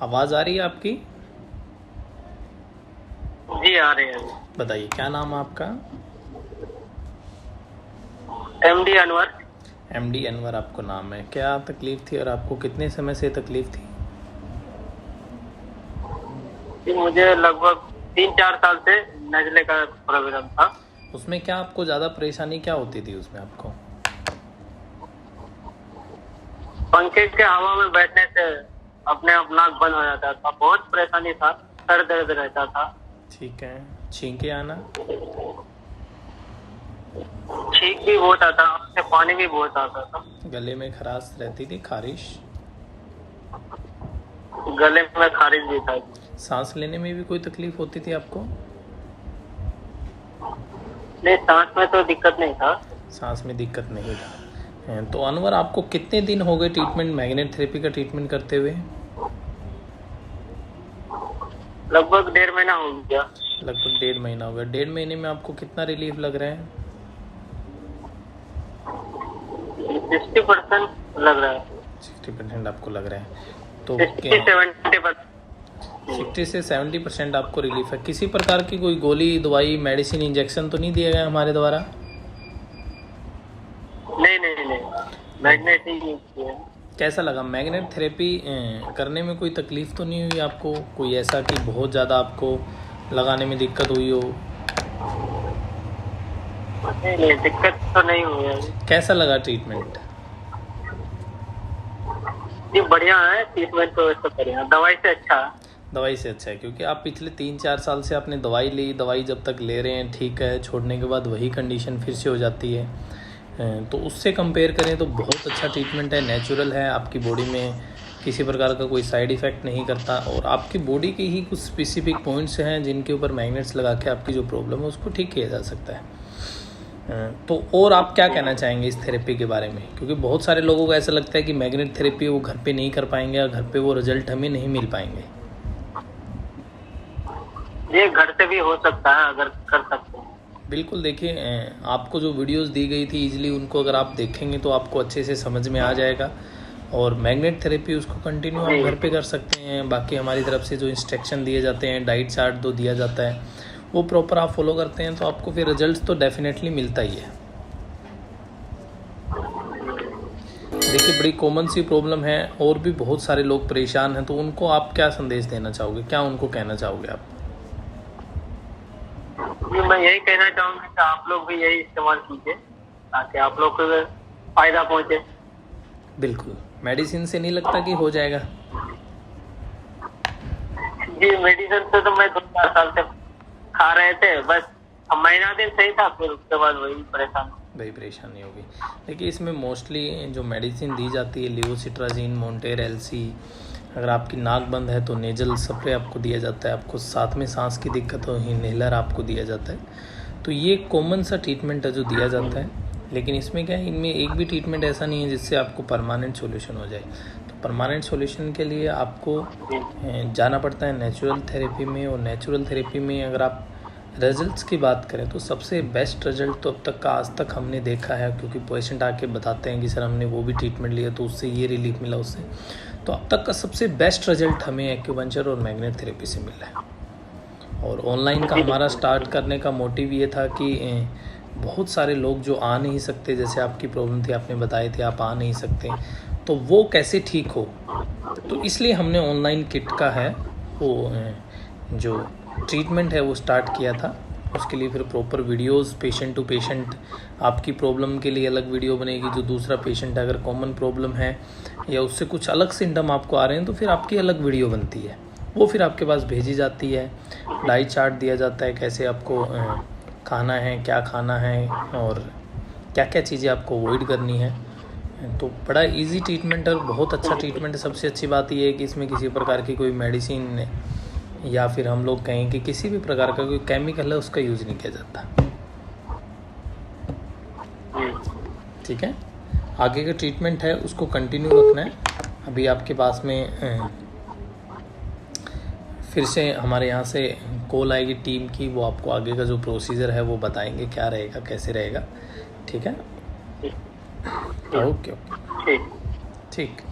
आवाज़ आ रही है आपकी? जी आ रहे हैं। बताइए क्या नाम है आपका? एमडी अनवर। एमडी अनवर आपको नाम है। क्या तकलीफ़ थी और आपको कितने समय से तकलीफ़ थी? जी मुझे लगभग 3-4 साल से नजले का प्रॉब्लम था। उसमें क्या आपको ज़्यादा परेशानी क्या होती थी उसमें आपको? पंखे के हवा में बैठने से अपने आप नाक बंद हो जाता था, बहुत परेशानी था, सर दर्द रहता था। ठीक है। छींके आना? छींक भी बहुत आता, उससे पानी भी बहुत आता था। गले में खराश रहती थी, खारिश? गले में खारिश भी था। सांस लेने में भी कोई तकलीफ़ होती थी आपको? नहीं, सांस में तो दिक्कत नहीं था। सांस में दिक्कत नहीं था। तो अनवर आपको कितने दिन हो गए ट्रीटमेंट, मैग्नेट थेरेपी का ट्रीटमेंट करते हुए? लगभग 1.5 महीना हो गया। लगभग 1.5 महीना हो गया। 1.5 महीने में आपको कितना रिलीफ लग रहा है? 60% लग रहा है। 60% आपको लग रहा है। तो 60-70%। 60 से 70% आपको रिलीफ है। किसी प्रकार की कोई गोली, दवाई, मेडिसिन, इंजेक्शन तो नहीं दिया गया हमारे द्वारा? नहीं, मैग्नेट ही यूज किया। कैसा लगा मैग्नेट थेरेपी करने में? कोई तकलीफ़ तो नहीं हुई आपको? कोई ऐसा कि बहुत ज़्यादा आपको लगाने में दिक्कत हुई हो? नहीं, दिक्कत तो नहीं हुई है। कैसा लगा ट्रीटमेंट? जी बढ़िया है ट्रीटमेंट तो, ऐसा बढ़िया, दवाई से अच्छा है। दवाई से अच्छा है क्योंकि आप पिछले 3-4 साल से आपने दवाई ली, दवाई जब तक ले रहे हैं ठीक है, छोड़ने के बाद वही कंडीशन फिर से हो जाती है। तो उससे कंपेयर करें तो बहुत अच्छा ट्रीटमेंट है, नेचुरल है, आपकी बॉडी में किसी प्रकार का कोई साइड इफ़ेक्ट नहीं करता और आपकी बॉडी के ही कुछ स्पेसिफिक पॉइंट्स हैं जिनके ऊपर मैग्नेट्स लगा के आपकी जो प्रॉब्लम है उसको ठीक किया जा सकता है। तो और आप क्या कहना चाहेंगे इस थेरेपी के बारे में? क्योंकि बहुत सारे लोगों को ऐसा लगता है कि मैग्नेट थेरेपी वो घर पे नहीं कर पाएंगे या घर पे वो रिजल्ट हमें नहीं मिल पाएंगे। ये घर से भी हो सकता है अगर कर सकते हैं। बिल्कुल। देखिए आपको जो वीडियोस दी गई थी इजीली उनको अगर आप देखेंगे तो आपको अच्छे से समझ में आ जाएगा और मैग्नेट थेरेपी उसको कंटिन्यू आप घर पे कर सकते हैं। बाकी हमारी तरफ से जो इंस्ट्रक्शन दिए जाते हैं, डाइट चार्ट जो दिया जाता है वो प्रॉपर आप फॉलो करते हैं तो आपको फिर रिजल्ट तो डेफिनेटली मिलता ही है। देखिए बड़ी कॉमन सी प्रॉब्लम है और भी बहुत सारे लोग परेशान हैं, तो उनको आप क्या संदेश देना चाहोगे, क्या उनको कहना चाहोगे आप? जी मैं यही कहना चाहूंगा कि आप लोग भी यही इस्तेमाल कीजिए ताकि आप लोग को फायदा पहुंचे। बिल्कुल। मेडिसिन से नहीं लगता कि हो जाएगा? जी मेडिसिन से तो मैं 2-4 साल से खा रहे थे, बस महीना दिन सही था, फिर उसके बाद वही परेशानी होगी। देखिए इसमें मोस्टली जो मेडिसिन दी जाती है लिवोसिट्राजिन, मोंटेर एलसी, अगर आपकी नाक बंद है तो नेजल स्प्रे आपको दिया जाता है, आपको साथ में सांस की दिक्कत हो इन्हेलर आपको दिया जाता है। तो ये कॉमन सा ट्रीटमेंट है जो दिया जाता है, लेकिन इसमें क्या है, इनमें एक भी ट्रीटमेंट ऐसा नहीं है जिससे आपको परमानेंट सॉल्यूशन हो जाए। तो परमानेंट सॉल्यूशन के लिए आपको जाना पड़ता है नेचुरल थेरेपी में, और नेचुरल थेरेपी में अगर आप रिजल्ट्स की बात करें तो सबसे बेस्ट रिजल्ट तो अब तक का आज तक हमने देखा है, क्योंकि पेशेंट आके बताते हैं कि सर हमने वो भी ट्रीटमेंट लिया तो उससे ये रिलीफ मिला उससे। तो अब तक का सबसे बेस्ट रिजल्ट हमें एक्यूपंक्चर और मैग्नेट थेरेपी से मिला है। और ऑनलाइन का हमारा स्टार्ट करने का मोटिव ये था कि बहुत सारे लोग जो आ नहीं सकते, जैसे आपकी प्रॉब्लम थी, आपने बताए थे आप आ नहीं सकते, तो वो कैसे ठीक हो, तो इसलिए हमने ऑनलाइन किट का है वो जो ट्रीटमेंट है वो स्टार्ट किया था। उसके लिए फिर proper videos patient to patient, आपकी प्रॉब्लम के लिए अलग वीडियो बनेगी, जो दूसरा पेशेंट अगर कॉमन प्रॉब्लम है या उससे कुछ अलग सिम्टम आपको आ रहे हैं तो फिर आपकी अलग वीडियो बनती है, वो फिर आपके पास भेजी जाती है। डाइट चार्ट दिया जाता है कैसे आपको खाना है, क्या खाना है और क्या क्या चीज़ें आपको अवॉइड करनी है। तो बड़ा इजी ट्रीटमेंट और बहुत अच्छा ट्रीटमेंट है। सबसे अच्छी बात ये है कि इसमें किसी प्रकार की कोई मेडिसिन या फिर हम लोग कहें कि किसी भी प्रकार का कोई केमिकल है उसका यूज़ नहीं किया जाता। ठीक है, आगे का ट्रीटमेंट है उसको कंटिन्यू रखना है। अभी आपके पास में फिर से हमारे यहाँ से कॉल आएगी टीम की, वो आपको आगे का जो प्रोसीजर है वो बताएंगे क्या रहेगा कैसे रहेगा। ठीक है, ओके ओके, ठीक।